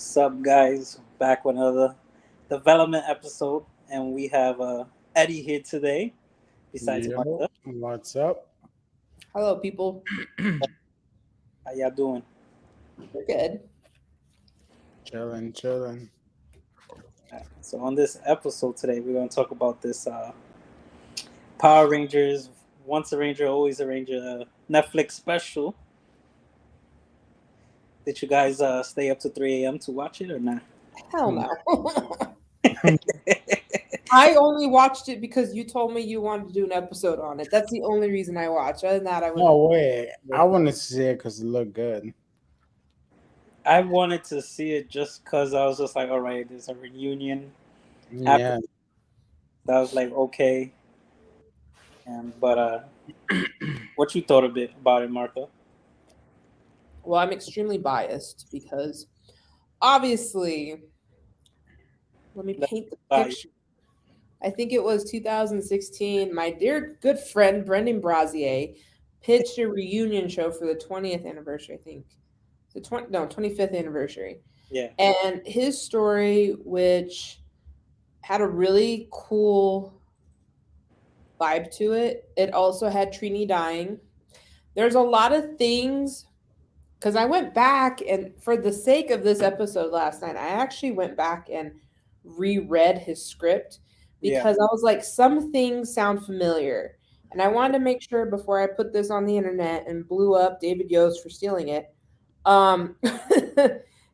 What's up, guys? Back with another development episode, and we have Eddie here today. Besides Yo, Martha, what's up? Hello, people. how y'all doing? We're good. Chilling, chilling. So on this episode today, we're going to talk about this Power Rangers, Once a Ranger, Always a Ranger Netflix special. Did you guys stay up to 3 a.m. to watch it or not? Hell no. I only watched it because you told me you wanted to do an episode on it. That's the only reason I watched. Other than that, I wouldn't. No way. I wanted to see it because it looked good. I wanted to see it just because I was just like, all right, there's a reunion. Yeah. That was like, okay. But what you thought about it, Martha? Well, I'm extremely biased because obviously, let me paint the picture. I think it was 2016. My dear good friend Brendan Brazier pitched a reunion show for the 20th anniversary. I think 25th anniversary. Yeah. And his story, which had a really cool vibe to it. It also had Trini dying. There's a lot of things because I went back and for the sake of this episode last night, I actually went back and reread his script because I was like, some things sound familiar. And I wanted to make sure before I put this on the internet and blew up David Yost for stealing it. They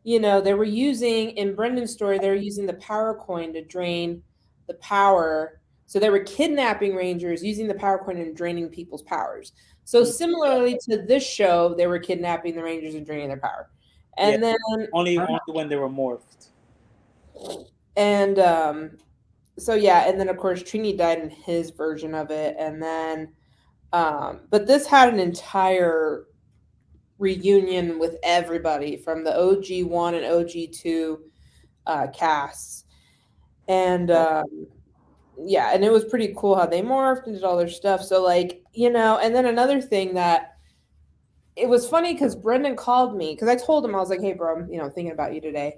were using in Brendan's story, they were using the power coin to drain the power. So they were kidnapping Rangers using the power coin and draining people's powers. So similarly to this show, they were kidnapping the Rangers and draining their power. And then only when they were morphed. And and then of course Trini died in his version of it. And then but this had an entire reunion with everybody from the OG1 and OG2 casts. And and it was pretty cool how they morphed and did all their stuff. So and then another thing that it was funny because Brendan called me because I told him, I was like, hey bro, I'm thinking about you today.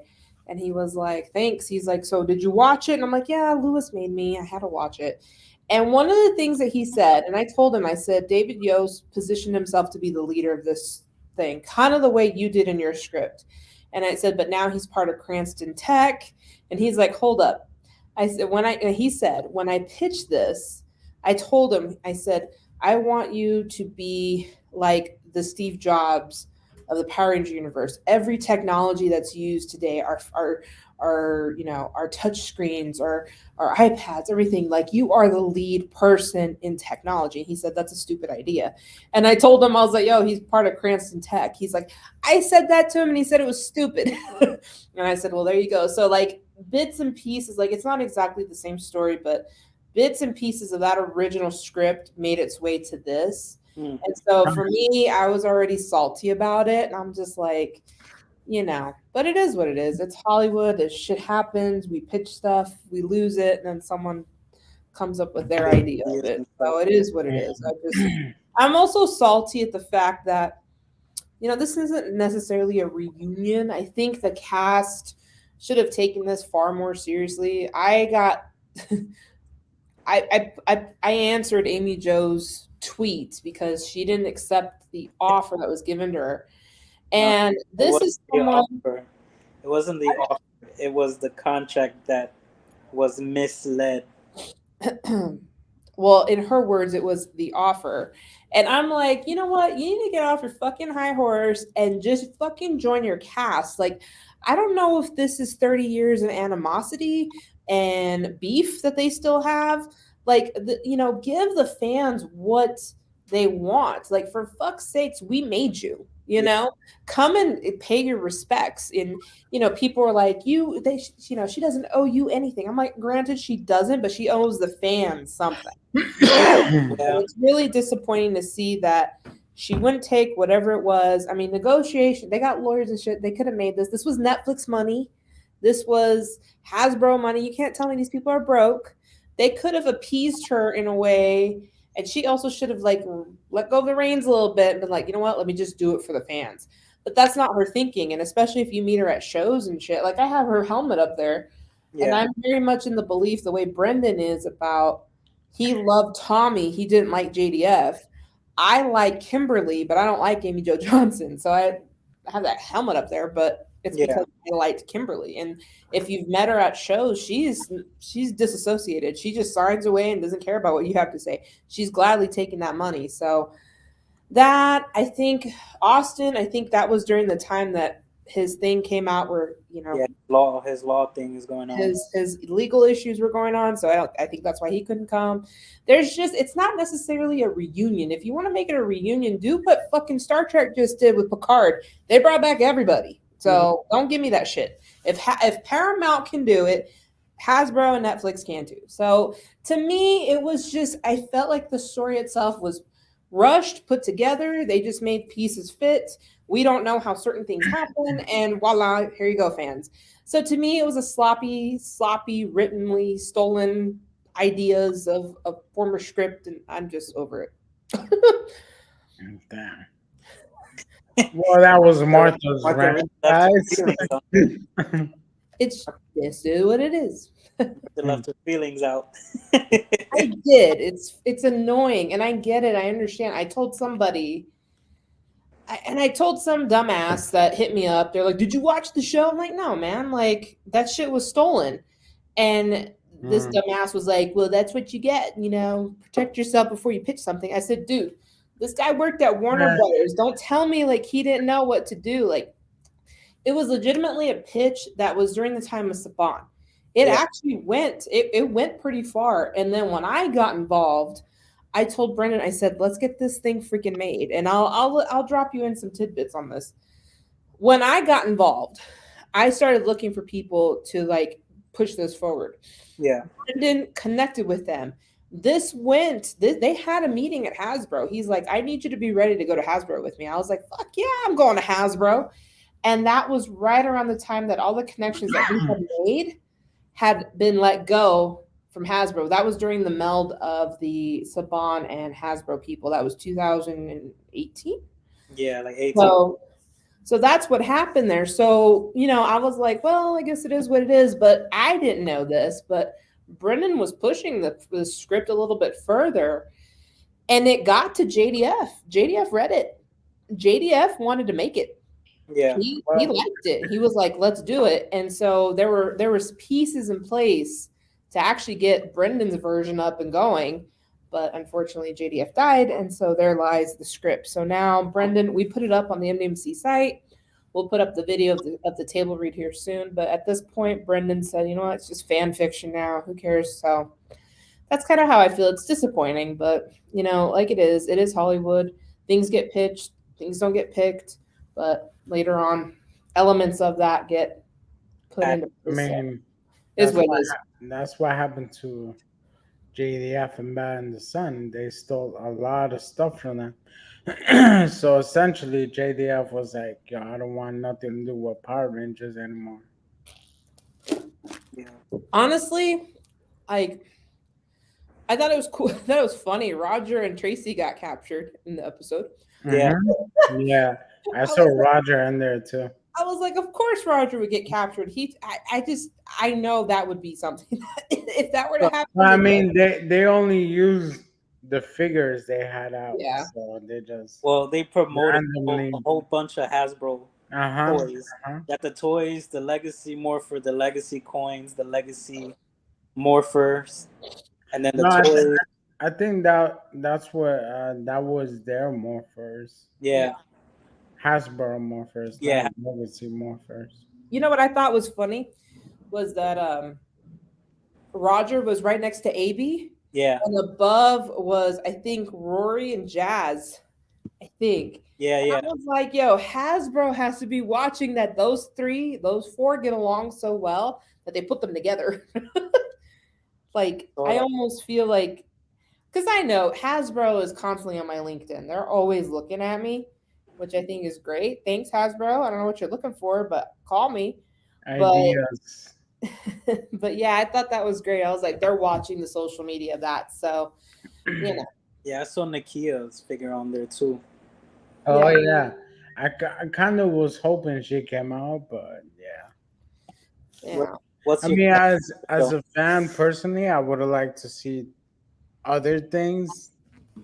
And he was like, thanks. He's like, so did you watch it? And I'm like, yeah, Lewis made me. I had to watch it. And one of the things that he said, and I told him, I said, David Yost positioned himself to be the leader of this thing, kind of the way you did in your script. And I said, but now he's part of Cranston Tech. And he's like, hold up. I said, when I pitched this, I told him, I said, I want you to be like the Steve Jobs of the Power Ranger universe. Every technology that's used today are our touch screens or our iPads, everything. Like, you are the lead person in technology. He said, that's a stupid idea. And I told him, I was like, yo, he's part of Cranston Tech. He's like, I said that to him and he said it was stupid. And I said, well, there you go. So like bits and pieces, like it's not exactly the same story, but bits and pieces of that original script made its way to this. And so for me, I was already salty about it. And I'm just like, but it is what it is. It's Hollywood. This shit happens. We pitch stuff, we lose it, and then someone comes up with their idea of it. So it is what it is. I'm also salty at the fact that, this isn't necessarily a reunion. I think the cast should have taken this far more seriously. I answered Amy Jo's tweet because she didn't accept the offer that was given to her. And this is someone. It wasn't the offer. It was the contract that was misled. Well, in her words, it was the offer. And I'm like, you know what? You need to get off your fucking high horse and just fucking join your cast. Like, I don't know if this is 30 years of animosity and beef that they still have. Like, give the fans what they want. Like, for fuck's sakes, we made you. Come and pay your respects. And people are like, she doesn't owe you anything. I'm like, granted, she doesn't, but she owes the fans something. It's really disappointing to see that she wouldn't take whatever it was. I mean, negotiation, they got lawyers and shit. They could have made this. This was Netflix money. This was Hasbro money. You can't tell me these people are broke. They could have appeased her in a way. And she also should have let go of the reins a little bit and been like, you know what, let me just do it for the fans. but that's not her thinking. And especially if you meet her at shows and shit, like I have her helmet up there, and Yeah. I'm very much in the belief the way Brendan is about he loved Tommy, he didn't like JDF. I like Kimberly, but I don't like Amy Jo Johnson. So I have that helmet up there, but it's Yeah. because I liked Kimberly. And if you've met her at shows, she's disassociated. She just signs away and doesn't care about what you have to say. She's gladly taking that money. So that I think Austin, I think that was during the time that his thing came out where, Yeah. His law thing is going on. his legal issues were going on. So I think that's why he couldn't come. It's not necessarily a reunion. If you want to make it a reunion, do what fucking Star Trek just did with Picard. They brought back everybody. So don't give me that shit. If Paramount can do it, Hasbro and Netflix can too. So to me, it was just, I felt like the story itself was rushed, put together. They just made pieces fit. We don't know how certain things happen, and voila, here you go, fans. So to me, it was a sloppy, writtenly stolen ideas of a former script, and I'm just over it. Damn. Well, that was Martha's Martha rant, left her guys. feelings out. It's what it is. Martha left her feelings out. I did. It's annoying, and I get it. I understand. I told somebody, I told some dumbass that hit me up. They're like, "Did you watch the show?" I'm like, "No, man. Like that shit was stolen." And this dumbass was like, "Well, that's what you get. Protect yourself before you pitch something." I said, "Dude, this guy worked at Warner Brothers. Don't tell me like he didn't know what to do. Like it was legitimately a pitch that was during the time of Saban. It actually it went pretty far. And then when I got involved, I told Brendan, I said, let's get this thing freaking made. And I'll drop you in some tidbits on this. When I got involved, I started looking for people to like push this forward. Yeah. Brendan connected with them. They had a meeting at Hasbro. He's like, I need you to be ready to go to Hasbro with me. I was like, fuck yeah, I'm going to Hasbro. And that was right around the time that all the connections that we had made had been let go from Hasbro. That was during the meld of the Saban and Hasbro people. That was 2018. Yeah, like 18. So that's what happened there. So, I was like, well, I guess it is what it is. But I didn't know this. But Brendan was pushing the script a little bit further. And it got to JDF. JDF read it. JDF wanted to make it. Yeah. He liked it. He was like, let's do it. And so there was pieces in place to actually get Brendan's version up and going. But unfortunately, JDF died. And so there lies the script. So now, Brendan, we put it up on the MDMC site. We'll put up the video of the table read here soon. But at this point, Brendan said, it's just fan fiction now. Who cares? So that's kind of how I feel. It's disappointing. But, like it is Hollywood. Things get pitched. Things don't get picked. But later on, elements of that get put into place. I mean, that's what happened to JDF and Bad in the Sun. They stole a lot of stuff from them. So essentially, JDF was like, yo, I don't want nothing to do with Power Rangers anymore. Yeah. Honestly, I thought it was cool. I thought it was funny. Roger and Tracy got captured in the episode. Yeah. Yeah. I saw Roger in there too. I was like, of course Roger would get captured. I know that would be something if that were to happen. I mean, they only used the figures they had out. Yeah. So they promoted a whole bunch of Hasbro toys. Got the toys, the Legacy Morpher, the Legacy coins, the Legacy Morphers, and then the toys. I think that's what that was their Morphers. Yeah. Hasbro Morphers. Yeah. Legacy Morphers. You know what I thought was funny was that Roger was right next to AB. Yeah. And above was, I think, Rory and Jazz. I think. Yeah, yeah. I was like, yo, Hasbro has to be watching that those four get along so well that they put them together. I almost feel like, because I know Hasbro is constantly on my LinkedIn. They're always looking at me, which I think is great. Thanks, Hasbro. I don't know what you're looking for, but call me. Ideas. But yeah, I thought that was great. I was like, they're watching the social media of that. So, Yeah, I saw Nakia's figure on there too. Oh yeah. I kind of was hoping she came out, but yeah. What, Yeah. what's I your mean, favorite as film? a fan personally, I would have liked to see other things,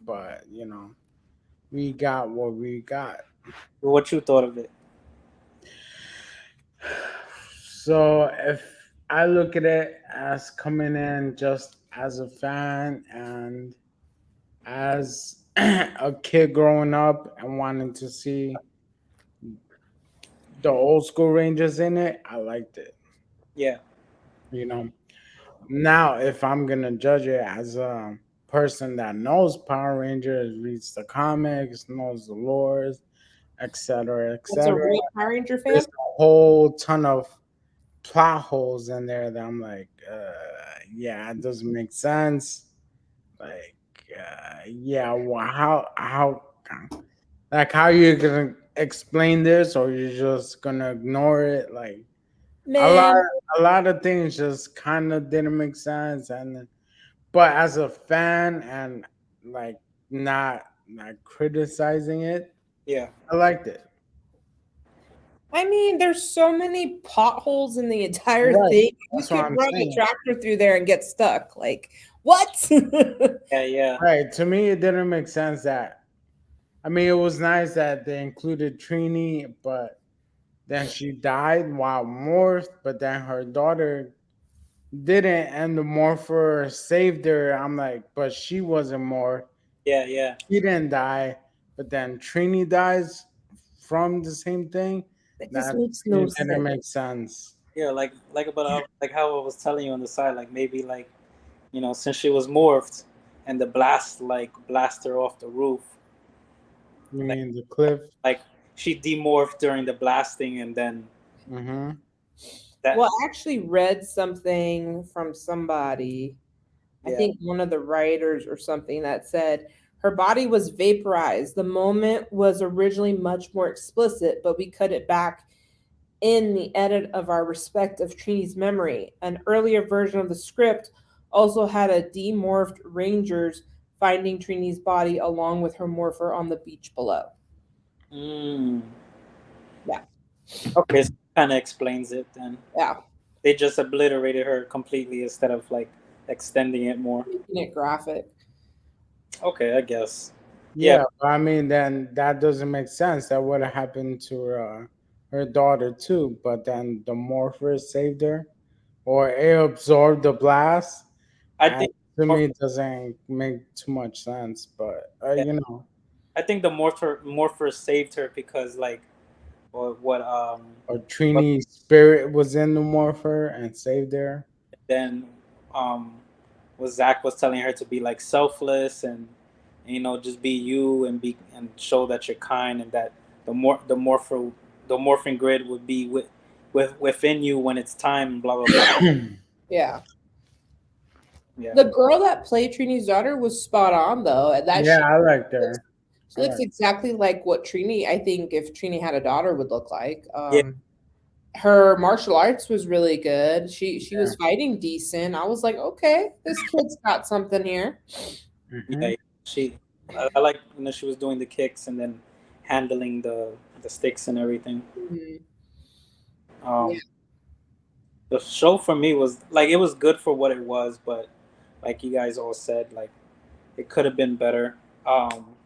but we got what we got. What you thought of it? So if I look at it as coming in just as a fan and as a kid growing up and wanting to see the old school Rangers in it, I liked it. Yeah, You know. Now, if I'm gonna judge it as a person that knows Power Rangers, reads the comics, knows the lores, etc., That's a etc., real Power Ranger there's fan? a whole ton of plot holes in there that I'm like, yeah, it doesn't make sense. Like, yeah, well, how you gonna explain this, or you're just gonna ignore it? Like, a lot, Man, a lot of things just kind of didn't make sense, and but as a fan and like not criticizing it, yeah, I liked it. I mean, there's so many potholes in the entire Right, thing. You that's what could I'm run a saying. tractor through there and get stuck. Like, what? yeah, yeah, Right, to me, it didn't make sense that. I mean, it was nice that they included Trini, but then she died while morphed. But then her daughter didn't, and the morpher saved her. I'm like, but she wasn't more. yeah, yeah, She didn't die, but then Trini dies from the same thing. It just That makes to no me didn't sense. make sense. yeah. Like about like how I was telling you on the side, like maybe like since she was morphed and the blast like blast her off the roof, You like mean the cliff? like she demorphed during the blasting, and then Mm-hmm. Well, that I actually read something from somebody, I yeah. think one of the writers or something, that said her body was vaporized. The moment was originally much more explicit, but we cut it back in the edit of our respective Trini's memory. An earlier version of the script also had a demorphed Rangers finding Trini's body along with her morpher on the beach below. Mm. Yeah, Okay, so kind of explains it then. yeah, They just obliterated her completely instead of like extending it more. making it graphic. Okay, I guess. Yeah, Yeah, but I mean, then that doesn't make sense. That would have happened to her daughter too. But then the morpher saved her, or it absorbed the blast. I And think to morph- me, it doesn't make too much sense. But yeah, I think the morpher saved her because like or or what Trini's spirit was in the morpher and saved her. then what Zach was telling her to be like selfless and just be you and be and show that you're kind and that the morphing grid would be within you when it's time, blah blah blah. Yeah. Yeah, The girl that played Trini's daughter was spot on though, and that Yeah, I liked looks, her. she I looks like. exactly like what Trini. I think if Trini had a daughter would look like. yeah, Her martial arts was really good. She Yeah. was fighting decent. I was like, okay, this kid's got something here. Hmm. yeah. She, I like she was doing the kicks and then handling the sticks and everything. Mhm. Yeah. Um, the show for me was like it was good for what it was, but like you guys all said, like it could have been better. Um,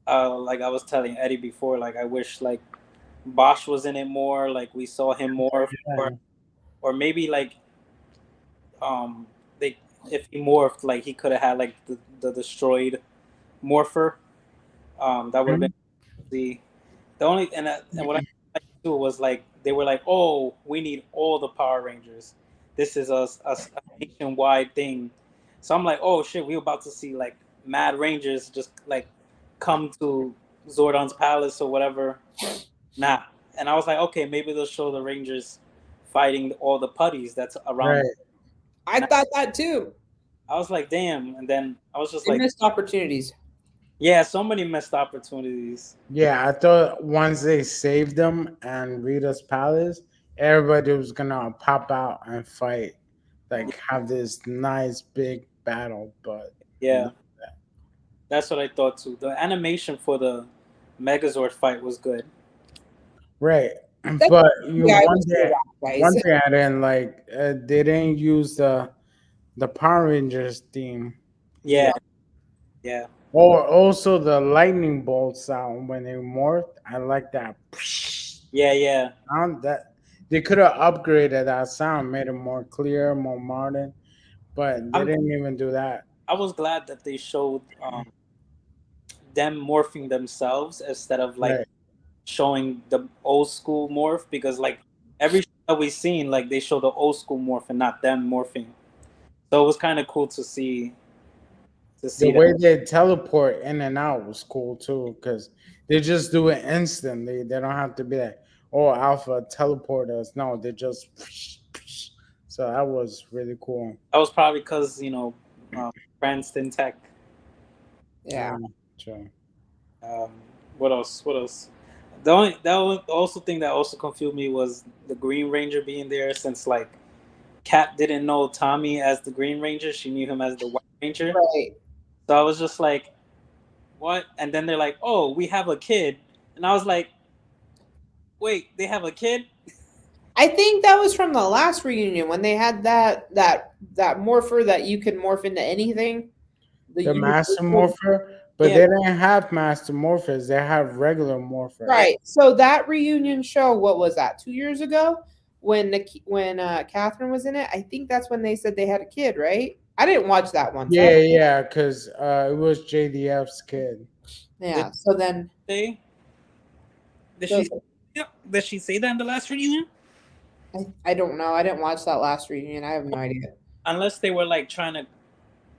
like I was telling Eddie before, like I wish like Bosch was in it more, like we saw him more, or Yeah. or maybe like um they if he morphed, like he could have had like the destroyed morpher. That would have been Mhm. the only and what I liked too was like they were like, oh, we need all the Power Rangers. This is a nationwide thing. So I'm like, oh shit, we about to see like Mad Rangers just like come to Zordon's palace or whatever. Nah. And I was like, okay, maybe they'll show the Rangers fighting all the putties that's around. Right. I And thought that too. I was like, damn. And then I was just They like, missed opportunities. yeah, so many missed opportunities. Yeah, I thought once they saved them and Rita's palace, everybody was gonna pop out and fight, like have this nice big battle. But Yeah, that's what I thought too. The animation for Megazord fight was good. Right. But Yeah, one thing I didn't like, they didn't use the Power Rangers theme. Yeah, yeah. Or also the lightning bolt sound when they morphed. I like that. Yeah, yeah. Sound that they could have upgraded that sound, made it more clear, more modern, but they I'm, didn't even do that. I was glad that they showed them morphing themselves instead of like Right. showing the old school morph, because like every show that we seen, like they show the old school morph and not them morphing. So it was kind of cool to The see that. way they teleport in and out was cool too, because they just do it instantly. They don't have to be like, oh, Alpha teleport us. No, they just. So that was really cool. That was probably because Cranston Tech. Yeah. Sure. Um, what else? What else? The also thing that also confused me was the Green Ranger being there, since like Kat didn't know Tommy as the Green Ranger. She knew him as the White Ranger. Right. So I was just like, what? And then they're like, oh, we have a kid. And I was like, wait, they have a kid? I think that was from the last reunion when they had that morpher that you can morph into anything. The Master Morpher, but Yeah. they didn't have Master Morphers. They have regular Morphers. Right. So that reunion show, what was that? 2 years ago, when Catherine was in it. I think that's when they said they had a kid. Right. I didn't watch that one. So Yeah, because it was JDF's kid. yeah. So then They did so, she yeah, did she say that in the last reunion? I don't know. I didn't watch that last reunion. I have no idea. Unless they were like trying to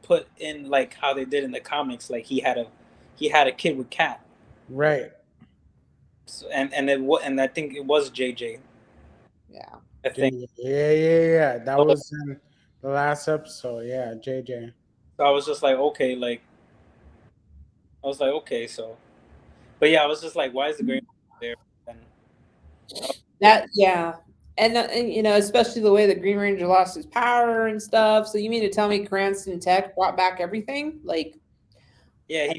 put in like how they did in the comics, like he had a kid with Kat. Right. So, and I think it was JJ. Yeah. I think. Yeah. That So, was in the last episode. Yeah, JJ. so I was just like, okay, like I was like, okay, so, but yeah, I was just like, why is the Green there? And That yeah. And especially the way the Green Ranger lost his power and stuff. So you mean to tell me Cranston Tech brought back everything? Like yeah,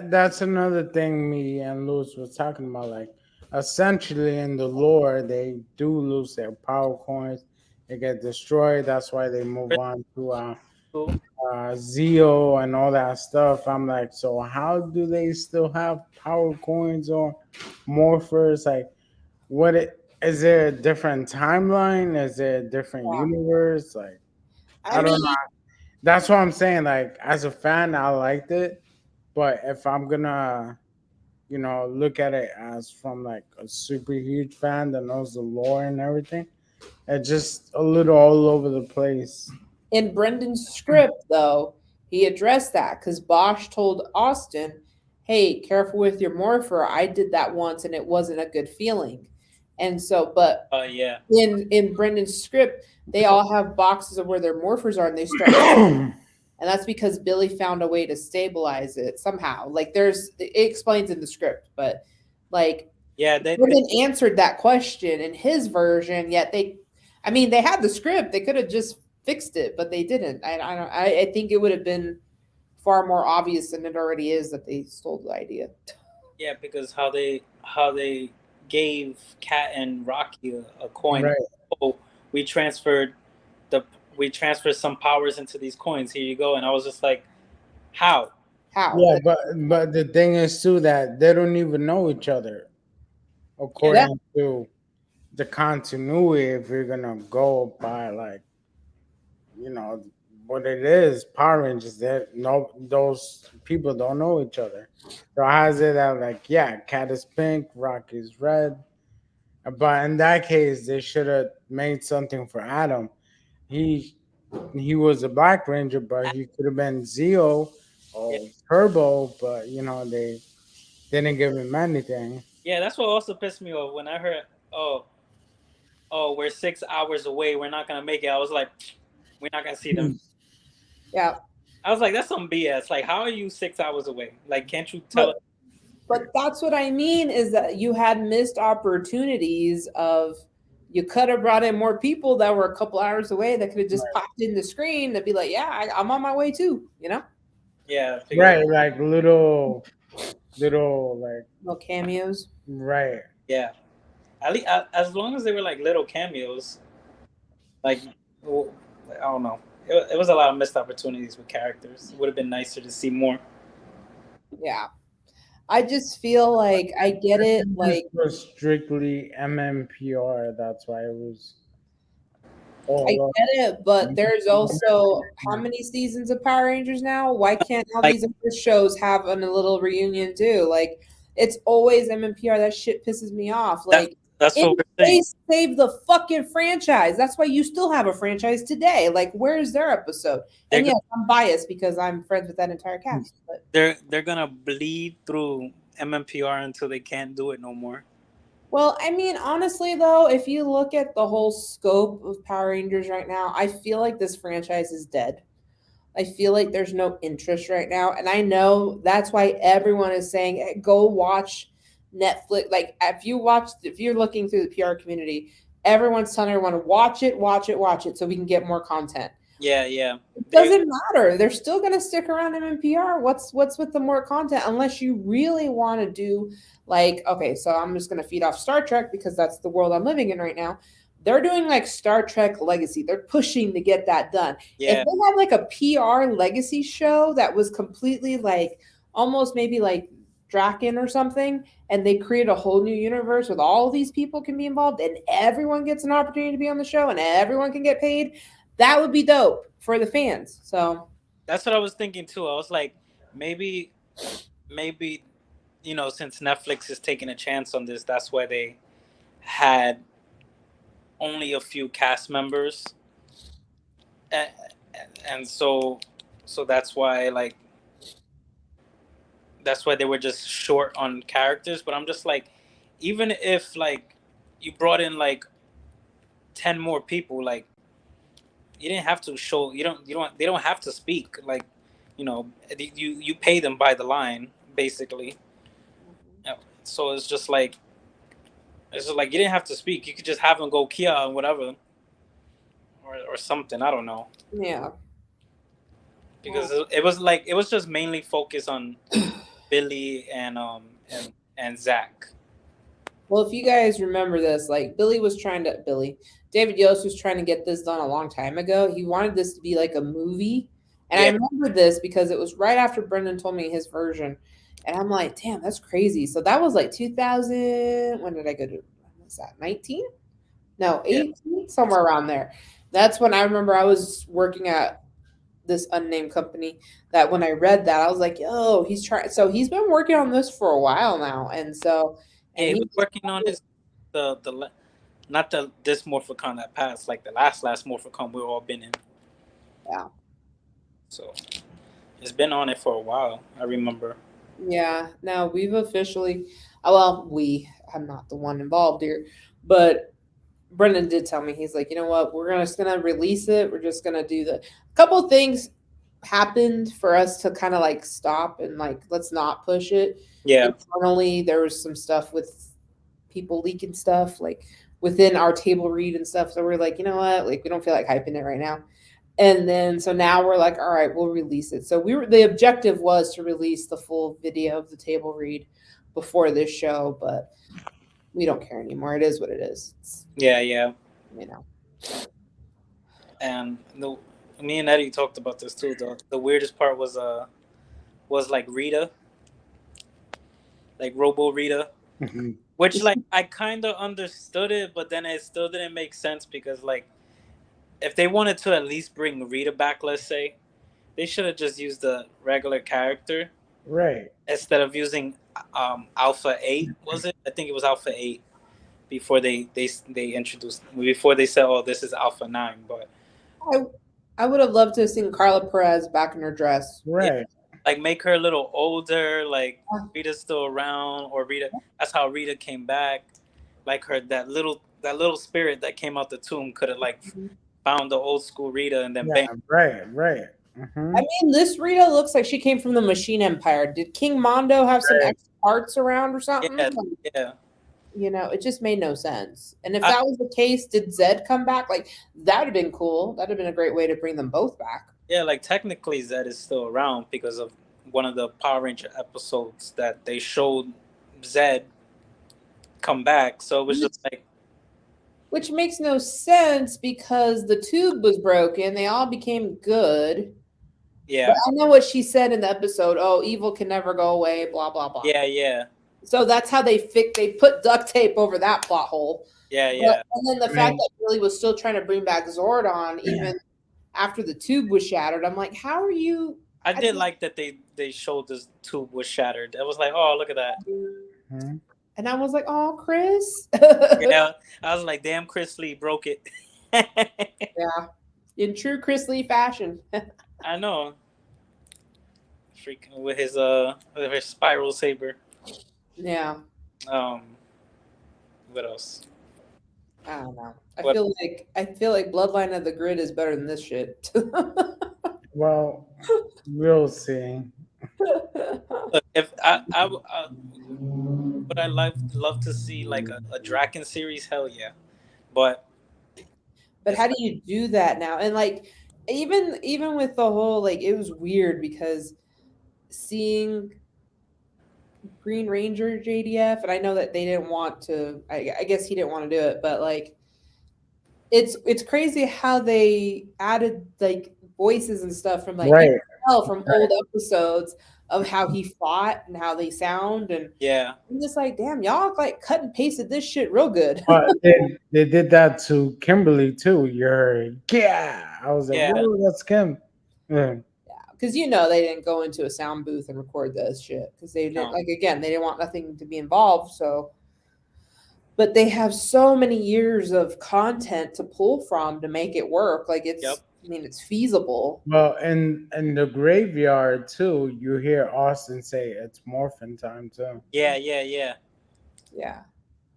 That's another thing me and Luz was talking about. Like, essentially in the lore, they do lose their power coins. They get destroyed. That's why they move on to Zeo and all that stuff. I'm like, so how do they still have power coins or morphers? Like, is there a different timeline? Is there a different yeah. universe? Like, I I don't know. mean, That's what I'm saying. Like, as a fan, I liked it, but if I'm gonna, look at it as from like a super huge fan that knows the lore and everything, it's just a little all over the place. in Brendan's script, though, he addressed that because Bosch told Austin, "Hey, careful with your morpher. I did that once, and it wasn't a good feeling." And so, but yeah, in Brendan's script, they all have boxes of where their morphers are, and they start. And that's because Billy found a way to stabilize it somehow. Like it explains in the script, but like yeah, Brendan answered that question in his version. Yet they had the script. They could have just fixed it, but they didn't. I think it would have been far more obvious than it already is that they stole the idea. yeah, because how they gave Kat and Rocky a coin. Right. Oh, we transferred we transferred some powers into these coins. Here you go. And I was just like, how? Yeah, but the thing is too that they don't even know each other, according to the continuity. If you're gonna go by like, what it is, Power Rangers, that no, those people don't know each other. So how's it that like, yeah, Cat is pink, Rock is red, but in that case, they should have made something for Adam. He he was a Black Ranger, but he could have been Zeo Yeah, or Turbo, but they didn't give him anything. yeah, that's what also pissed me off when I heard, we're 6 hours away. We're not gonna make it. I was like, we're not gonna see them. Yeah. I was like, that's some BS. Like, how are you 6 hours away? Like, can't you tell? But that's what I mean is that you had missed opportunities of you could have brought in more people that were a couple hours away that could have just popped in the screen to be like, yeah, I'm on my way too, Yeah. Right, like little little like little cameos. right. Yeah, at least as long as they were like little cameos, like well, I don't know. It was a lot of missed opportunities with characters. It would have been nicer to see more. Yeah. I just feel like I get it. This Like, was strictly MMPR. That's why it was I all get it, but there's also how up. many seasons of Power Rangers now? Why can't all Like these other shows have a little reunion too? Like, it's always MMPR. That shit pisses me off. that's Like, that's what we're they saying. saved the fucking franchise. That's why you still have a franchise today. Like, where's their episode? They're And yes, I'm biased because I'm friends with that entire cast. But they're gonna bleed through MMPR until they can't do it no more. well, I mean, honestly, though, if you look at the whole scope of Power Rangers right now, I feel like this franchise is dead. I feel like there's no interest right now. And I know that's why everyone is saying, "Hey, go watch Netflix." Like, if you're looking through the PR community, everyone's telling everyone, watch it, watch it, watch it so we can get more content. Yeah, yeah. It doesn't matter. They're still going to stick around MMPR. What's with the more content? Unless you really want to do like, okay, so I'm just going to feed off Star Trek because that's the world I'm living in right now. They're doing like Star Trek Legacy. They're pushing to get that done. Yeah. If they had like a PR Legacy show that was completely like almost maybe like Draken or something, and they create a whole new universe with all these people can be involved and everyone gets an opportunity to be on the show and everyone can get paid, that would be dope for the fans. So that's what I was thinking too. I was like, maybe, maybe, since Netflix is taking a chance on this, that's why they had only a few cast members, and, and so that's why they were just short on characters. But I'm just like, even if like you brought in like 10 more people, like you didn't have to show they don't have to speak, like you pay them by the line basically. So it's just like you didn't have to speak, you could just have them go Kia and whatever, or something, I don't know. yeah, Because it was just mainly focused on Billy and Zach. well, if you guys remember this, like David Yost was trying to get this done a long time ago. He wanted this to be like a movie. And I Yeah. remember this because it was right after Brendan told me his version. And I'm like, damn, that's crazy. So that was like 2000. When did I go to? When was that? 19? No, 18, yeah. Somewhere around there. That's when I remember I was working at this unnamed company that when I read that, I was like, yo, he's trying. So he's been working on this for a while now. And so, and he was working on his, not the this Morphicon that passed, like the last Morphicon we've all been in. Yeah. So it's been on it for a while, I remember. Yeah. Now we've officially, I'm not the one involved here, but Brendan did tell me, he's like, you know what, we're just gonna release it. We're just gonna do a couple of things happened for us to kind of like stop and like let's not push it. Yeah. Internally, there was some stuff with people leaking stuff like within our table read and stuff. So we're like, you know what, like we don't feel like hyping it right now. And then so now we're like, all right, we'll release it. So the objective was to release the full video of the table read before this show, but we don't care anymore. It is what it is. Yeah. You know. And me and Eddie talked about this too. The weirdest part was like Rita, like Robo Rita, which like I kind of understood it, but then it still didn't make sense because like if they wanted to at least bring Rita back, let's say, they should have just used the regular character, right? Instead of using Alpha 8. Was it? I think it was Alpha 8 before they introduced, before they said, oh, this is Alpha 9. But I would have loved to have seen Carla Perez back in her dress. Right. Yeah, like make her a little older, like Rita's still around, or Rita, that's how Rita came back. Like her, that little spirit that came out the tomb could have like found the old school Rita and then bang. Right. Mm-hmm. I mean, this Rita looks like she came from the Machine Empire. Did King Mondo have some extra parts around or something? Yeah. You know, it just made no sense. And if that was the case, did Zed come back? Like, that would have been cool. That would have been a great way to bring them both back. Yeah, like technically Zed is still around because of one of the Power Ranger episodes that they showed Zed come back. So it was just like, which makes no sense because the tube was broken. They all became good. yeah. But I know what she said in the episode. Oh, evil can never go away. Blah blah blah. Yeah, yeah. So that's how they put duct tape over that plot hole. Yeah, yeah. And then the fact that Billy was still trying to bring back Zordon even after the tube was shattered. I'm like, how are you? I did like that they showed this tube was shattered. It was like, oh, look at that. Mm-hmm. And I was like, oh, Chris. Yeah, I was like, damn, Chris Lee broke it. Yeah, in true Chris Lee fashion. I know. Freaking with his spiral saber. Yeah. What else? I don't know. I feel like Bloodline of the Grid is better than this shit. Well, we'll see. Look, if would I love to see like a Draken series? Hell yeah, but how do you do that now? And like even with the whole like it was weird because seeing Green Ranger JDF, and I know that they didn't want to. I guess he didn't want to do it, but like it's crazy how they added like voices and stuff from like from old episodes of how he fought and how they sound, and yeah, I'm just like, damn, y'all like cut and pasted this shit real good. They did that to Kimberly too. I was like, yeah. whoa, that's Kim. Yeah. Because they didn't go into a sound booth and record this shit because they didn't they didn't want nothing to be involved. So, but they have so many years of content to pull from to make it work. Like it's, I mean, it's feasible. Well, in the graveyard too, you hear Austin say it's morphin time too. Yeah. Yeah.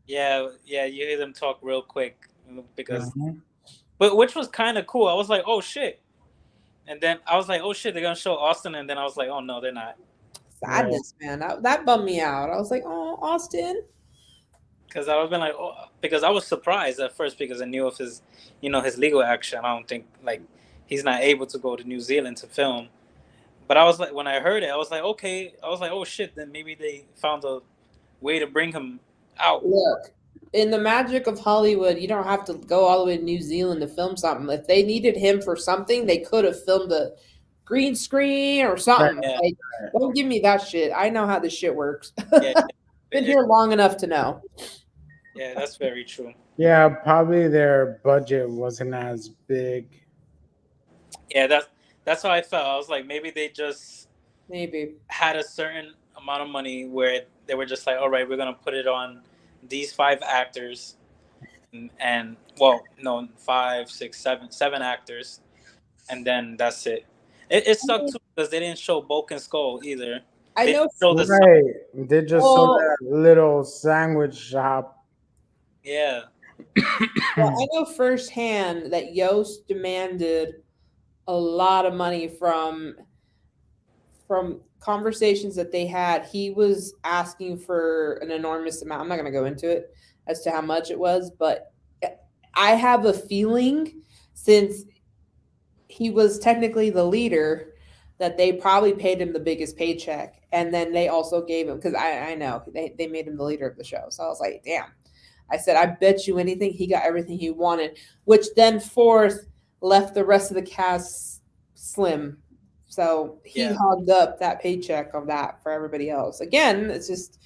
You hear them talk real quick because, but which was kind of cool. I was like, oh shit. And then I was like, oh shit, they're going to show Austin. And then I was like, oh no, they're not. Sadness, man. That bummed me out. I was like, oh, Austin. Because I was been like, oh, because I was surprised at first because I knew of his, his legal action. I don't think, like, he's not able to go to New Zealand to film. But I was like, when I heard it, I was like, okay. I was like, oh shit, then maybe they found a way to bring him out. Look, in the magic of Hollywood, you don't have to go all the way to New Zealand to film something. If they needed him for something, they could have filmed a green screen or something. Yeah. Like, don't give me that shit. I know how this shit works. Been here long enough to know. Yeah, that's very true. Yeah, probably their budget wasn't as big. Yeah, that's how I felt. I was like, maybe they just had a certain amount of money where they were just like, all right, we're gonna put it on these 5 actors, and well, no, 5, 6, 7 actors, and then that's it. It sucked too because they didn't show Bulk and Skull either. I know. They just saw that little sandwich shop. Yeah. Well, I know firsthand that Yost demanded a lot of money from conversations that they had. He was asking for an enormous amount. I'm not going to go into it as to how much it was, but I have a feeling since he was technically the leader that they probably paid him the biggest paycheck. And then they also gave him, because I know they made him the leader of the show. So I was like, damn. I said, I bet you anything he got everything he wanted, which then left the rest of the cast slim. So he hogged up that paycheck of that for everybody else. Again, it's just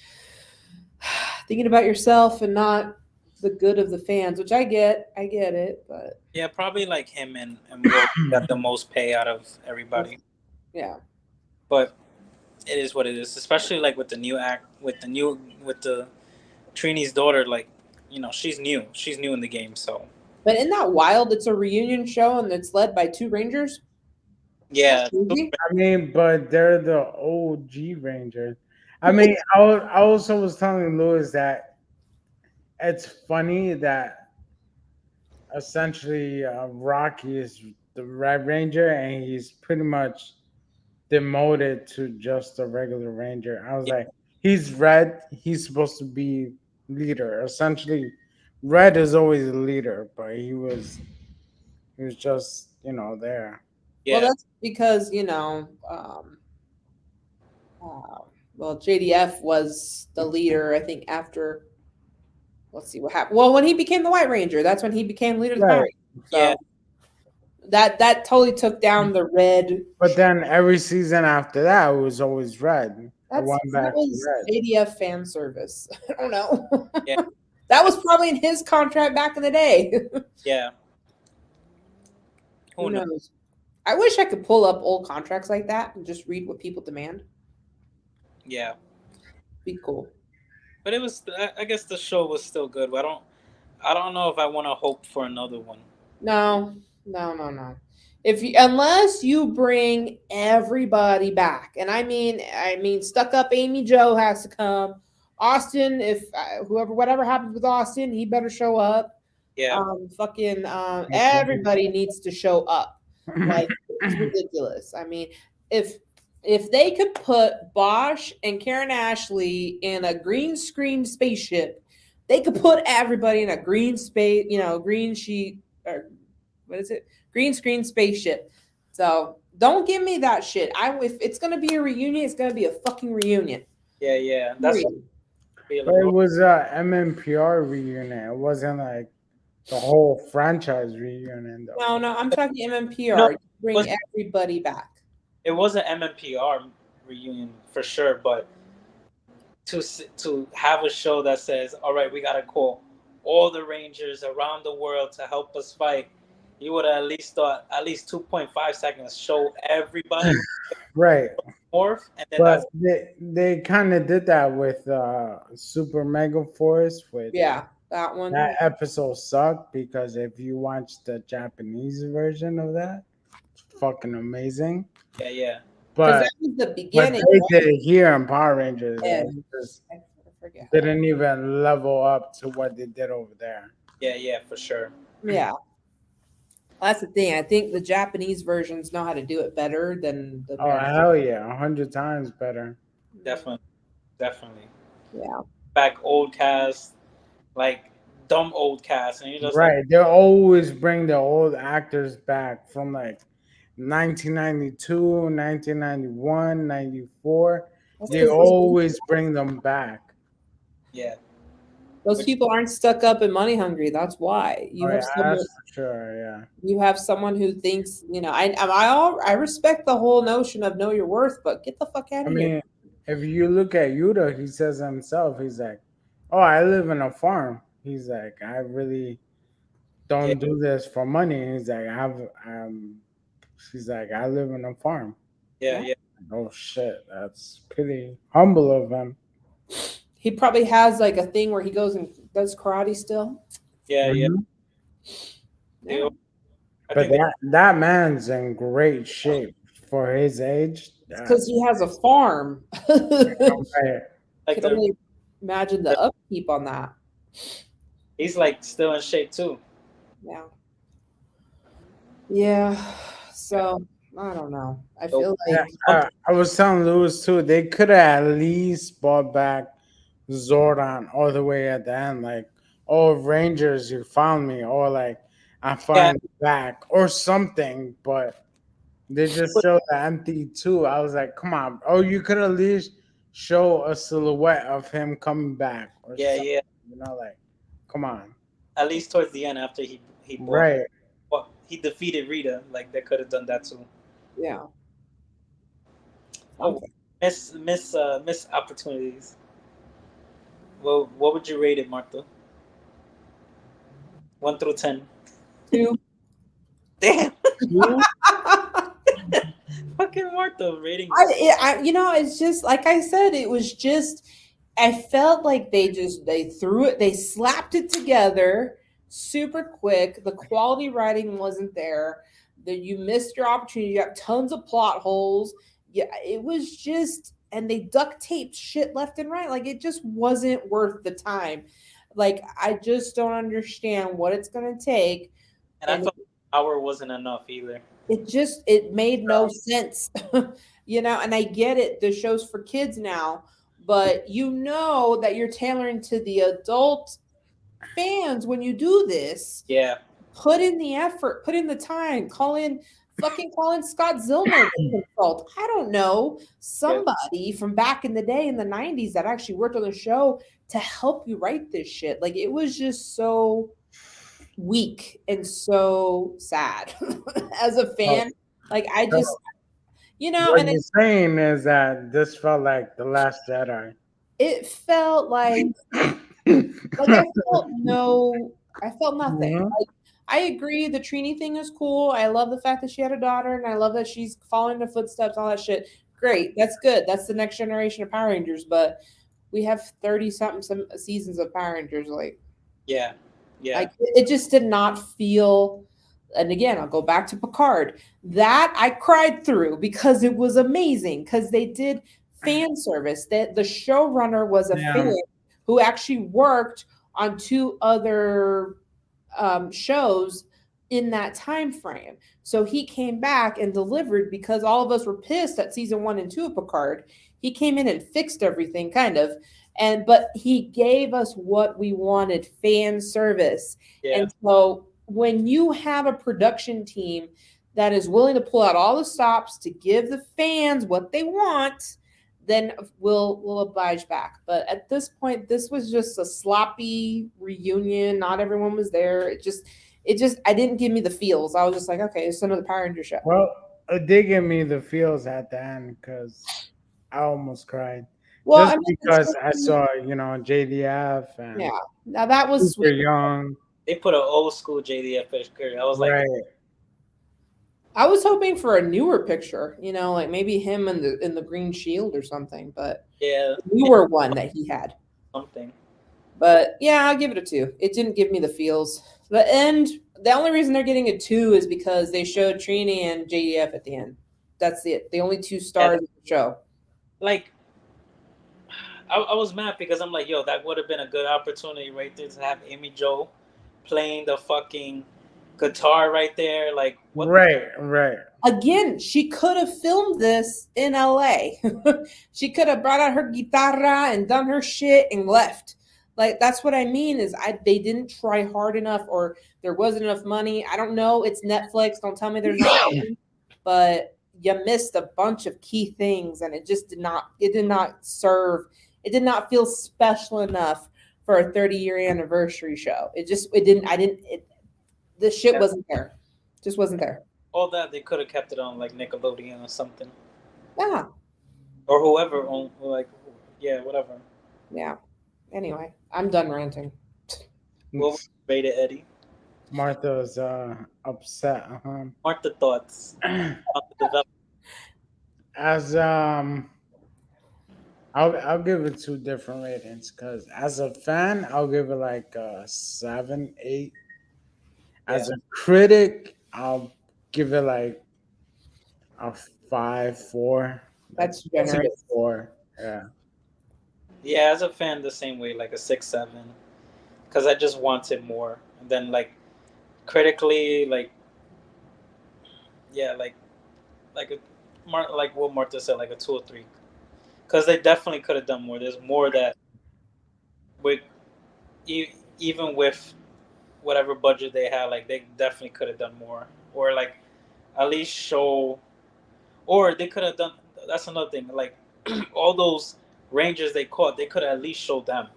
thinking about yourself and not the good of the fans, which I get it, but yeah, probably like him and Will got the most pay out of everybody. Yeah, but it is what it is, especially like with the Trini's daughter. Like, she's new in the game. So, but in that Wild, it's a reunion show and it's led by 2 Rangers. Yeah, I mean, but they're the OG Rangers. I mean, I also was telling Lewis that it's funny that essentially Rocky is the Red Ranger and he's pretty much demoted to just a regular Ranger. I was like, he's Red, he's supposed to be leader. Essentially, Red is always a leader, but he was just there. Yeah. Well, that's because Well, JDF was the leader, I think, after. Let's see what happened. Well, when he became the White Ranger, that's when he became leader of the Power Right. Rangers. So that totally took down the red. But then every season after that, it was always red. I went That back to was red. JDF fan service. I don't know. Yeah. That was probably in his contract back in the day. Yeah. Who knows? I wish I could pull up old contracts like that and just read what people demand. Yeah. Be cool. But it was. I guess the show was still good. But I don't know if I want to hope for another one. No. Unless you bring everybody back, and I mean, stuck up Amy Jo has to come. Austin, if whatever happens with Austin, he better show up. Yeah. Everybody needs to show up. Like, it's ridiculous. I mean, if they could put Bosch and Karen Ashley in a green screen spaceship, they could put everybody in a green space, green sheet, or what is it? Green screen spaceship. So don't give me that shit. If it's gonna be a reunion, it's gonna be a fucking reunion. Yeah. That's what but it was a MMPR reunion. It wasn't like the whole franchise reunion, though. No, I'm talking MMPR. Bring everybody back. It was an MMPR reunion for sure, but to have a show that says, "All right, we gotta call all the Rangers around the world to help us fight," you would have at least thought 2.5 seconds show everybody right. Morph, and then but they kind of did that with Super Mega Force. With that one. That episode sucked because if you watch the Japanese version of that, it's fucking amazing. Yeah. But that was the beginning. But they did it here in Power Rangers. Didn't even level up to what they did over there. Yeah, for sure. Yeah. That's the thing. I think the Japanese versions know how to do it better than the American. Hell yeah, 100 times better. Definitely. Yeah. Back old cast, like dumb old cast, and you just right. They always bring the old actors back from like 1992, 1991, 94. They always bring them back. Yeah. Those people aren't stuck up and money hungry. That's why you have someone. That's for sure. Yeah. You have someone who thinks, I respect the whole notion of know your worth, but get the fuck out of here. If you look at Yuta, he says himself, he's like, "Oh, I live in a farm." He's like, "I really don't do this for money." He's like, she's like, "I live in a farm." Yeah. Oh shit, that's pretty humble of him. He probably has like a thing where he goes and does karate still. Yeah. But that man's in great shape for his age. Because he has a farm. Right. I can only imagine the upkeep on that. He's like still in shape too. Yeah. So I don't know. I feel like I was telling Lewis too. They could have at least brought back Zordon all the way at the end, like, "Oh, Rangers, you found me," or like, "I find you back," or something. But they just showed the empty too. I was like, "Come on!" Oh, you could at least show a silhouette of him coming back. Or something. You know, like, come on. At least towards the end, after he right. Well, he defeated Rita. Like, they could have done that too. Yeah. Oh, miss opportunities. Well, what would you rate it, Martha? 1 through 10. 2. Damn. Fucking Martha rating. It's just like I said. It was just. I felt like they threw it. They slapped it together super quick. The quality writing wasn't there. That you missed your opportunity. You got tons of plot holes. Yeah, it was just. And they duct taped shit left and right. Like, it just wasn't worth the time. Like, I just don't understand what it's going to take. And I thought an hour wasn't enough either. It made no sense. And I get it. The show's for kids now. But that you're tailoring to the adult fans when you do this. Yeah. Put in the effort. Put in the time. Call in fucking calling Scott Zillmer an insult. I don't know. Yeah. Somebody from back in the day in the 90s that actually worked on the show to help you write this shit. Like it was just so weak and so sad as a Oh, fan. Like I so just, what and you're saying is that this felt like the Last Jedi. it felt like I felt nothing. Mhm. Like I agree the Trini thing is cool. I love the fact that she had a daughter and I love that she's following the footsteps, all that shit. Great. That's good. That's the next generation of Power Rangers, but we have 30 something some seasons of Power Rangers Yeah. Yeah. like it just did not feel, and again, I'll go back to Picard. That I cried through because it was amazing because they did fan service. That the showrunner was a Yeah. fan who actually worked on two other shows in that time frame. So he came back and delivered because all of us were pissed at season 1 and 2 of Picard. He came in and fixed everything, kind of, but he gave us what we wanted, fan service. Yeah. And so when you have a production team that is willing to pull out all the stops to give the fans what they want, then we'll oblige back. But at this point, this was just a sloppy reunion. Not everyone was there. It just I didn't give me the feels. I was just like, okay, it's another Power Ranger show. Well, it did give me the feels at the end because I almost cried. Well, I Just mean, because I saw, JDF yeah. and Now that was Super sweet. Young. They put an old school JDF picture. I was like, Right. I was hoping for a newer picture, like maybe him in the green shield or something, but yeah, newer one that he had. something. But yeah, I'll give it a 2. It didn't give me the feels. The end. The only reason they're getting a 2 is because they showed Trini and JDF at the end. That's it. The only 2 stars of the show. Like, I was mad because I'm like, yo, that would have been a good opportunity right there to have Amy Jo playing the fucking guitar right there. Like, what? Right. Again, she could have filmed this in LA. She could have brought out her guitarra and done her shit and left. Like that's what I mean is they didn't try hard enough or there wasn't enough money. I don't know. It's Netflix. Don't tell me there's not money. But you missed a bunch of key things and it did not serve. It did not feel special enough for a 30-year anniversary show. The shit wasn't there. Just wasn't there. All that they could have kept it on like Nickelodeon or something, Yeah. or whoever on like, yeah, whatever. Yeah. Anyway, I'm done ranting. What was rated Eddie? Martha's upset. Martha thoughts. As I'll give it 2 different ratings because as a fan, I'll give it like a 7, 8. As a critic, I'll give it like a 5, 4. That's I'll say generous. 4. Yeah. Yeah, as a fan, the same way, like a 6, 7, because I just wanted more. And then like critically, like yeah, like like what Martha said, like a 2 or 3, because they definitely could have done more. There's more that with even with whatever budget they had, like they definitely could have done more, or like at least show, or they could have done. That's another thing. Like all those rangers they caught, they could have at least showed them.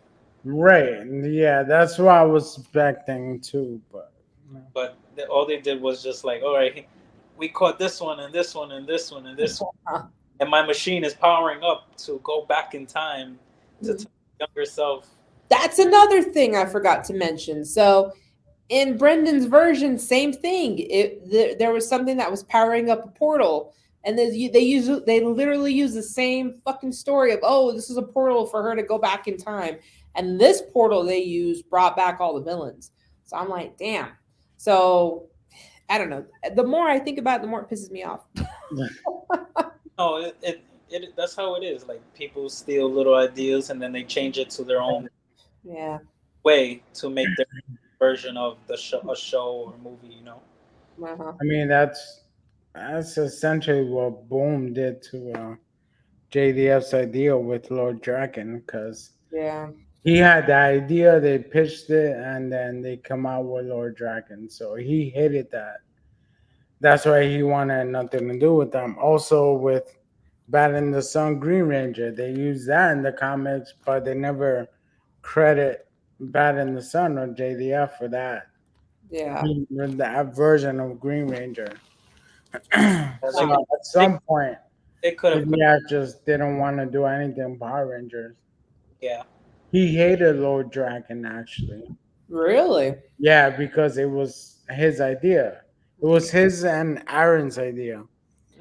Right. Yeah, that's what I was expecting too. But But all they did was just like, all right, we caught this one and this one and this one and this one, and my machine is powering up to go back in time to tell my younger self. That's another thing I forgot to mention. So in Brendan's version, same thing. There was something that was powering up a portal, and they literally use the same fucking story of, oh, this is a portal for her to go back in time, and this portal they used brought back all the villains. So I'm like, damn. So I don't know. The more I think about it, the more it pisses me off. No, that's how it is. Like people steal little ideas and then they change it to their own way to make their version of a show or movie. Uh-huh. I mean, that's essentially what Boom did to JDF's idea with Lord Dragon, because he had the idea, they pitched it, and then they come out with Lord Dragon. So he hated that. That's why he wanted nothing to do with them. Also, with Bat in the Sun, Green Ranger, they use that in the comics, but they never credit Bat in the Sun or JDF for that. Yeah. That version of Green Ranger. Like So at some point, they could have. JDF just didn't want to do anything Power Rangers. Yeah. He hated Lord Dragon actually. Really? Yeah, because it was his idea. It was his and Aaron's idea.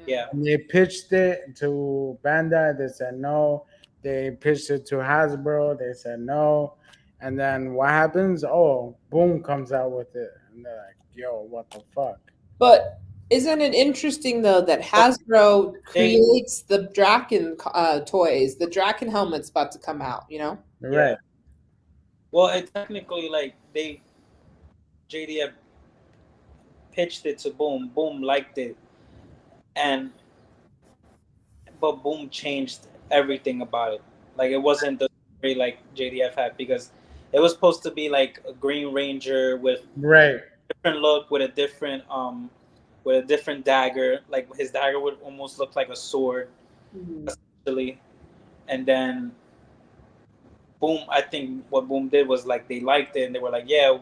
Yeah. And they pitched it to Bandai. They said no. They pitched it to Hasbro. They said no. And then what happens? Oh, Boom comes out with it, and they're like, "Yo, what the fuck?" But isn't it interesting though that Hasbro They. creates the Draken toys? The Draken helmet's about to come out. You know. You're Yeah. right. Well, it technically like they JDF pitched it to Boom. Boom liked it, and but Boom changed everything about it. Like it wasn't the story like JDF had because it was supposed to be like a Green Ranger with Right. different look with a different dagger. Like his dagger would almost look like a sword, essentially. And then Boom, I think what Boom did was like they liked it and they were like, yeah,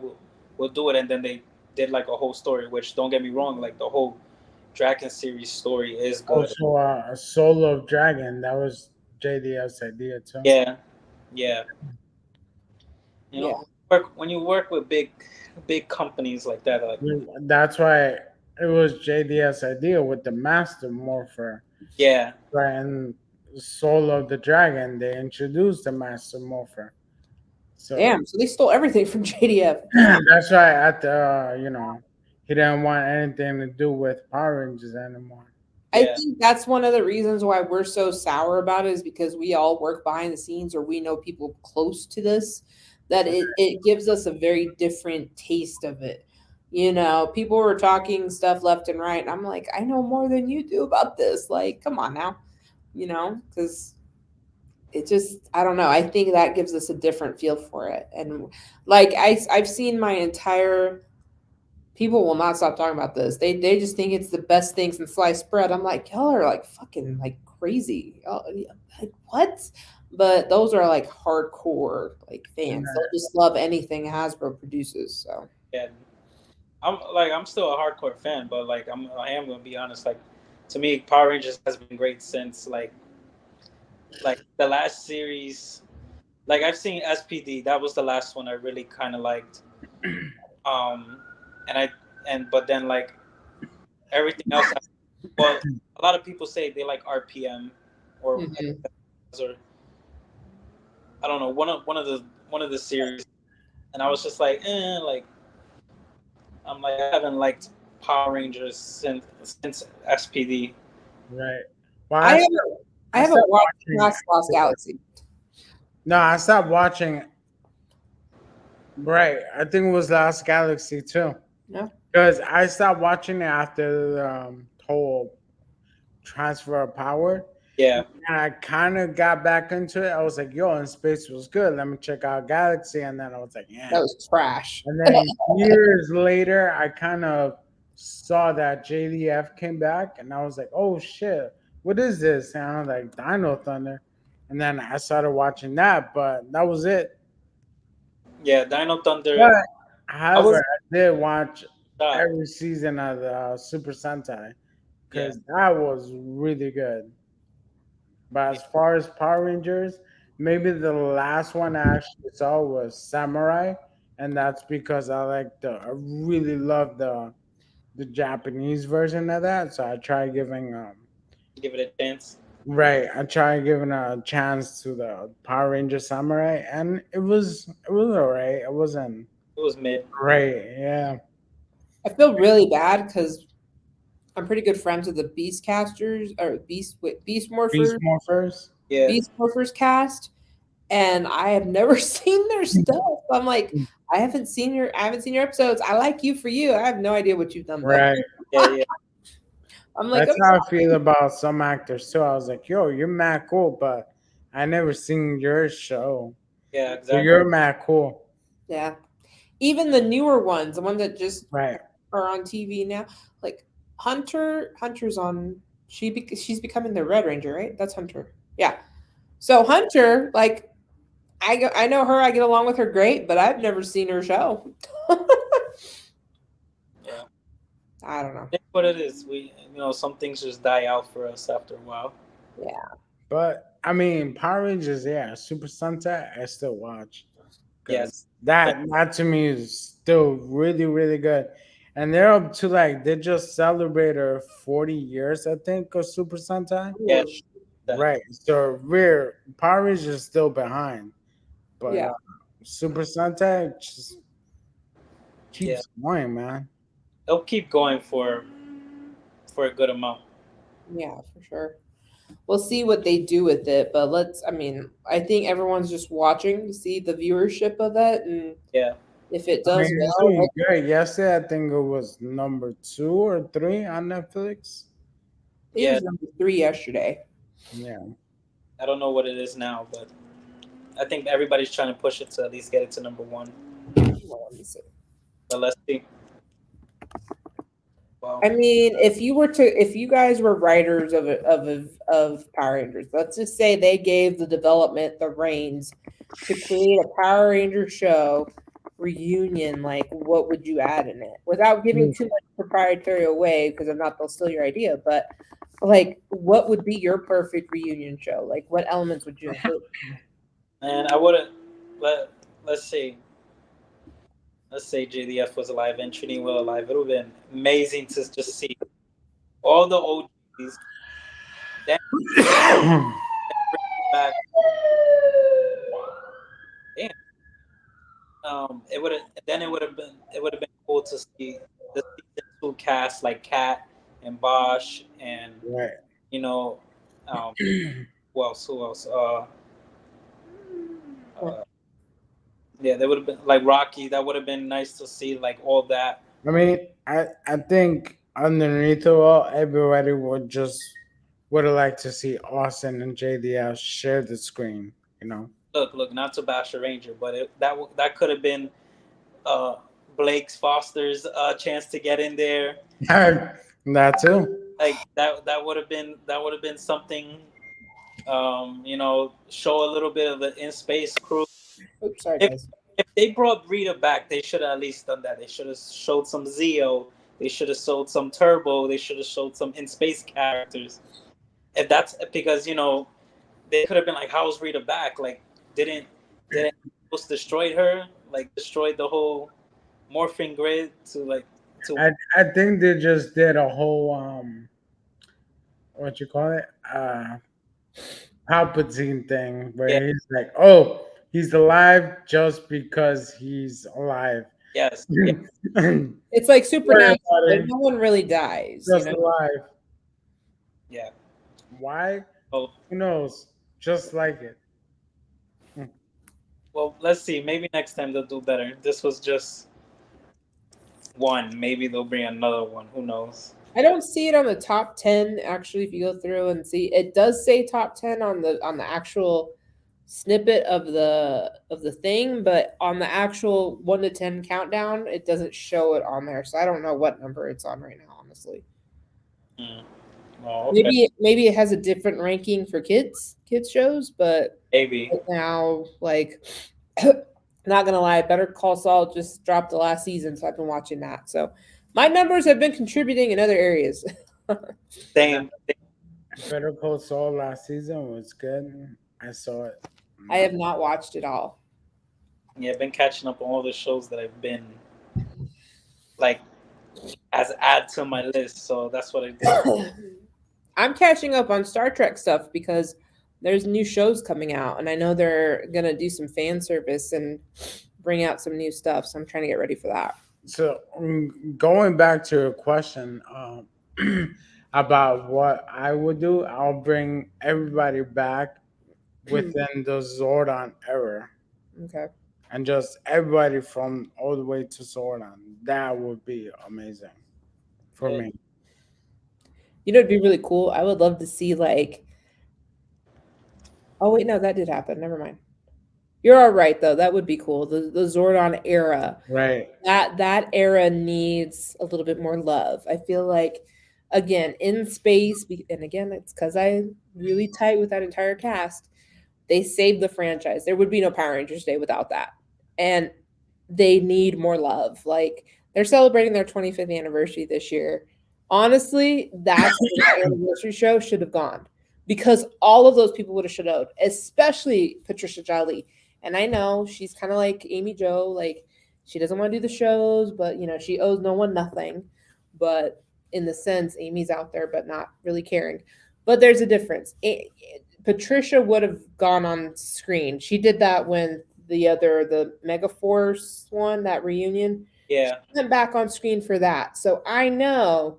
we'll do it. And then they did like a whole story. Which don't get me wrong, like the whole Draken series story is good. Also, a Soul of Dragon. That was JDF's idea too. Yeah, yeah. You Yeah. know, when you work with big companies like that, like That's why it was JDF's idea with the Master Morpher. yeah, Right, and Soul of the Dragon, they introduced the Master Morpher. So Damn. So they stole everything from JDF. that's why at the he didn't want anything to do with Power Rangers anymore. I yeah, think that's one of the reasons why we're so sour about it is because we all work behind the scenes or we know people close to this, that it gives us a very different taste of it. You know, people were talking stuff left and right, and I'm like, I know more than you do about this. Like, come on now, you know, because it just, I don't know. I think that gives us a different feel for it. And like, I've seen my entire people will not stop talking about this. They just think it's the best thing since sliced bread. I'm like, y'all are like fucking like crazy. Like what? But those are like hardcore like fans. They'll just love anything Hasbro produces. So yeah. I'm still a hardcore fan, but like I am gonna be honest. Like to me, Power Rangers has been great since like the last series. Like I've seen SPD. That was the last one I really kind of liked. Um, and but then like everything else. Well, a lot of people say they like RPM or or I don't know one of the series, and I was just like, like I'm like I haven't liked Power Rangers since SPD. Right. Well, I haven't watched Lost Galaxy. No, I stopped watching. Right. I think it was Lost Galaxy too. No. Because I stopped watching it after the whole transfer of power. Yeah. And I kind of got back into it. I was like, yo, in space was good. Let me check out Galaxy. And then I was like, yeah. That was trash. And then years later, I kind of saw that JDF came back. And I was like, oh, shit. What is this? And I was like, Dino Thunder. And then I started watching that. But that was it. Yeah, Dino Thunder. But, however, I did watch every season of the Super Sentai. Because that was really good. But as far as Power Rangers, maybe the last one I actually saw was Samurai, and that's because I really love the Japanese version of that. So I tried giving give it a chance. Right, I tried giving a chance to the Power Ranger Samurai, and it was alright. It wasn't. It was mid. Right, yeah. I feel really bad because I'm pretty good friends with the Beast Casters or Beast Morphers. Beast Morphers. Yeah. Beast Morphers cast, and I have never seen their stuff. I'm like, I haven't seen your episodes. I like you for you. I have no idea what you've done. Right. Yeah. I'm like, that's how I feel about some actors too. I was like, yo, you're mad cool, but I never seen your show. Yeah, exactly. So you're mad cool. Yeah. Even the newer ones, the ones that just right are on TV now, like Hunter's on. She's becoming the Red Ranger, right? That's Hunter. Yeah. So Hunter, like, I know her. I get along with her great, but I've never seen her show. Yeah. I don't know. That's what it is. Some things just die out for us after a while. Yeah. But I mean, Power Rangers, yeah, Super Sentai, I still watch. Yes. That to me is still really, really good. And they're up to like they just celebrated 40 years, I think, of Super Sentai. Yeah. Right. So we're Power Rangers is still behind. But Yeah. Super Sentai just keeps going, man. They'll keep going for a good amount. Yeah, for sure. We'll see what they do with it, but I think everyone's just watching to see the viewership of it, and if it does it's well. doing good. Yesterday, I think it was number 2 or 3 on Netflix. It was number 3 yesterday. Yeah. I don't know what it is now, but I think everybody's trying to push it to at least get it to number 1. Well, let me see. But let's see. Wow. I mean, if you guys were writers of Power Rangers, let's just say they gave the development the reins to create a Power Ranger show reunion, like what would you add in it without giving too much proprietary away? Because if not, they'll steal your idea. But like, what would be your perfect reunion show? Like, what elements would you include? And I wouldn't let's say JDF was alive and Trini was alive. It would have been amazing to just see all the OGs. Then bring back. Damn. It would have been cool to see the season 2 cast like Kat and Bosch and who else? Yeah, they would have been like Rocky. That would have been nice to see, like all that. I mean, I think underneath it all, everybody would have liked to see Austin and JDL share the screen. Look, not to bash a Ranger, but that could have been Blake's Foster's chance to get in there. That too. Like that would have been something. Show a little bit of the in space crew. Oops, sorry guys. If they brought Rita back, they should have at least done that. They should have showed some Zeo. They should have showed some Turbo. They should have showed some in space characters. If that's because they could have been like, "How's Rita back?" Like, didn't destroy her? Like, destroyed the whole morphing grid to. I think they just did a whole what you call it Palpatine thing where he's like, oh, he's alive just because he's alive. Yes. It's like supernatural. Like, no one really dies. Just alive. Yeah. Why? Oh. Who knows? Just like it. Well, let's see. Maybe next time they'll do better. This was just one. Maybe they'll bring another one. Who knows? I don't see it on the top 10. Actually, if you go through and see, it does say top 10 on the actual snippet of the thing, but on the actual 1 to 10 countdown, it doesn't show it on there. So I don't know what number it's on right now, honestly. Oh, okay. Maybe it has a different ranking for kids shows, but maybe right now, like, not gonna lie, Better Call Saul just dropped the last season, so I've been watching that. So my numbers have been contributing in other areas. Same. Better Call Saul last season was good. I saw it. I have not watched it all. Yeah, I've been catching up on all the shows that I've been like as add to my list. So that's what I did. I'm catching up on Star Trek stuff because there's new shows coming out, and I know they're gonna do some fan service and bring out some new stuff. So I'm trying to get ready for that. So going back to your question about what I would do, I'll bring everybody back within the Zordon era. Okay. And just everybody from all the way to Zordon. That would be amazing for me. You know, it'd be really cool. I would love to see like. Oh wait, no, that did happen. Never mind. You're all right though. That would be cool. The Zordon era. Right. That era needs a little bit more love. I feel like again in space, and again it's because I'm really tight with that entire cast. They saved the franchise. There would be no Power Rangers Day without that, and they need more love. Like they're celebrating their 25th anniversary this year. Honestly, that's the anniversary show should have gone because all of those people would have showed up, especially Patricia Jolly. And I know she's kind of like Amy Jo, like she doesn't want to do the shows, but you know she owes no one nothing. But in the sense, Amy's out there, but not really caring. But there's a difference. Patricia would have gone on screen. She did that when the Megaforce one, that reunion. Yeah. She went back on screen for that. So I know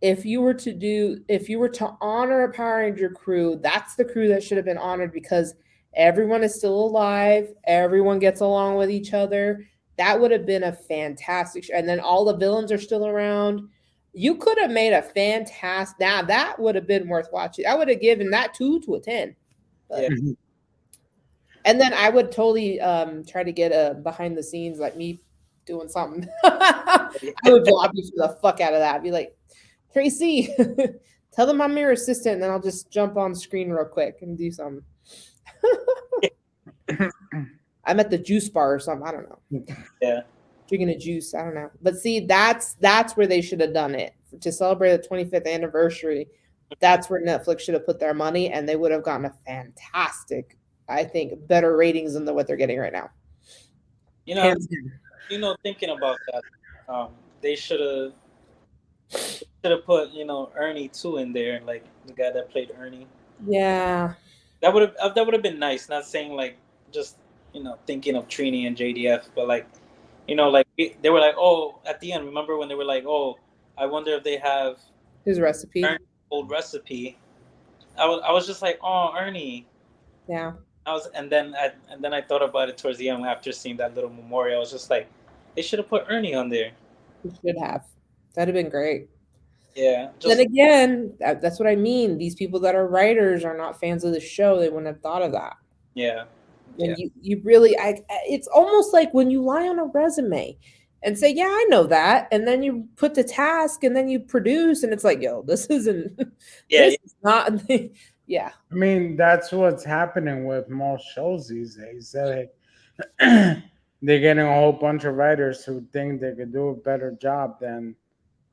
if you were to honor a Power Ranger crew, that's the crew that should have been honored because everyone is still alive, everyone gets along with each other. That would have been a fantastic show. And then all the villains are still around. You could have made a fantastic. Now that would have been worth watching. I would have given that 2 to a 10. But, Yeah. And then I would totally try to get a behind the scenes like me doing something. I would lobby for the fuck out of that. I'd be like, Tracy, tell them I'm your assistant, and then I'll just jump on screen real quick and do something. I'm at the juice bar or something. I don't know. Yeah. Drinking a juice. I don't know. But see, that's where they should have done it. To celebrate the 25th anniversary, that's where Netflix should have put their money, and they would have gotten a fantastic, I think, better ratings than what they're getting right now. Thinking about that, they should have put, Ernie too in there, like the guy that played Ernie. Yeah. That would have been nice. Not saying like just thinking of Trini and JDF, but like they were like, oh, at the end, remember when they were like, oh, I wonder if they have his recipe, Ernie's old recipe. I was just like, oh, Ernie. Yeah. And then I thought about it towards the end after seeing that little memorial. I was just like, they should have put Ernie on there. They should have. That'd have been great. Yeah. Then again, that's what I mean. These people that are writers are not fans of the show. They wouldn't have thought of that. Yeah. And you really, it's almost like when you lie on a resume and say, yeah, I know that. And then you put the task and then you produce and it's like, yo, this isn't, this is not, yeah. I mean, that's what's happening with most shows these days. They're getting a whole bunch of writers who think they could do a better job than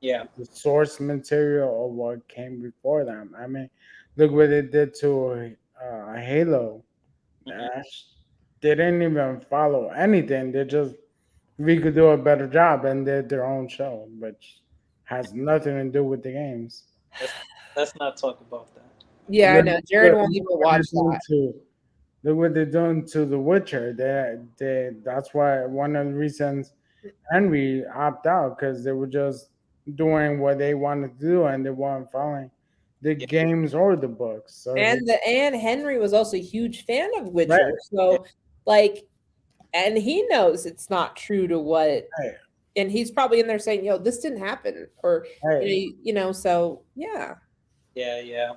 the source material or what came before them. I mean, look what they did to Halo. They didn't even follow anything. They just, we could do a better job and did their own show, which has nothing to do with the games. Let's not talk about that. Yeah, I know. Jared won't even watch that. Look what they're doing to The Witcher. That's why one of the reasons Henry opted out, because they were just doing what they wanted to do and they weren't following the games or the books. So and Henry was also a huge fan of Witcher. Right. So like, and he knows it's not true to what, and he's probably in there saying, yo, this didn't happen. Or, so yeah. Yeah.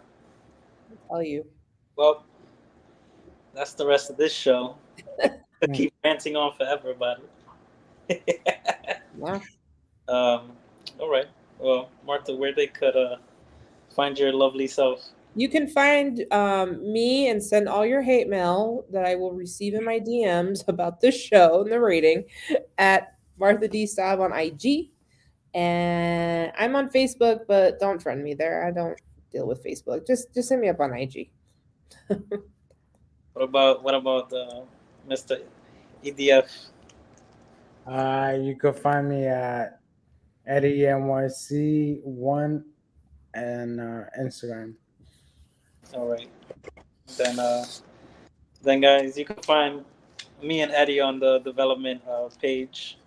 I'll tell you. Well, that's the rest of this show. Keep ranting on forever about it. Yeah. All right. Well, Martha, where they could find your lovely self? You can find me and send all your hate mail that I will receive in my DMs about this show and the rating at Martha D. Staub on IG. And I'm on Facebook, but don't friend me there. I don't deal with Facebook. Just hit me up on IG. What about Mr. EDF? You can find me at Eddie NYC1 and Instagram. All right. Then guys, you can find me and Eddie on the development page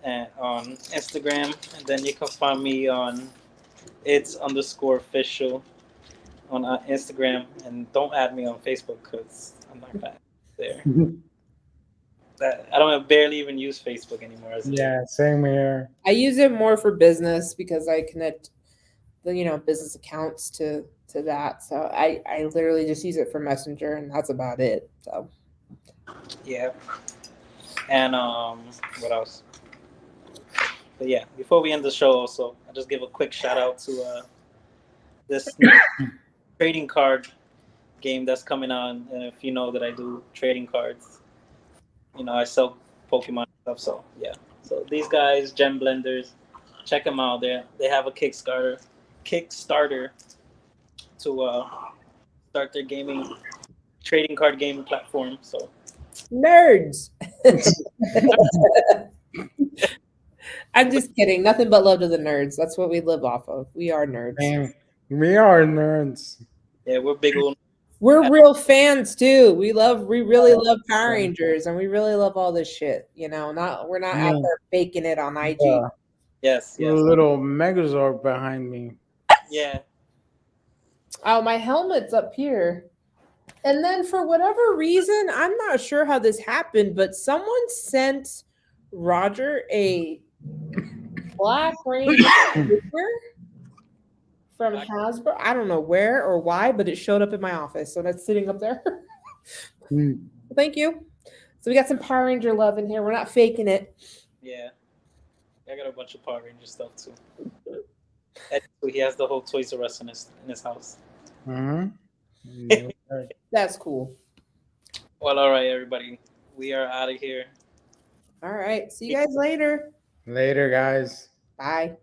and on Instagram, and then you can find me on its_official on Instagram, and don't add me on Facebook because I'm not bad there. I don't barely even use Facebook anymore. Same here. I use it more for business because I connect the business accounts to that. So I literally just use it for Messenger, and that's about it. So yeah. And what else? But yeah, before we end the show, also I'll just give a quick shout out to this new trading card game that's coming on. And if you know that I do trading cards, I sell Pokemon stuff. So yeah. So these guys, Gem Blenders, check them out. They have a Kickstarter to start their trading card gaming platform. So nerds. I'm just kidding. Nothing but love to the nerds. That's what we live off of. We are nerds. Man, we are nerds. Yeah, we're big old. We're real fans too. We really love Power Rangers, and we really love all this shit. We're not out there faking it on IG. Yes. A little Megazord behind me. Yeah. Oh, my helmet's up here. And then for whatever reason, I'm not sure how this happened, but someone sent Roger a Black Ranger from Hasbro. I don't know where or why, but it showed up in my office. So that's sitting up there. Thank you. So we got some Power Ranger love in here. We're not faking it. Yeah. I got a bunch of Power Ranger stuff too. He has the whole Toys R Us in his house. That's cool. Well, all right, everybody. We are out of here. All right. See you guys later. Later, guys. Bye.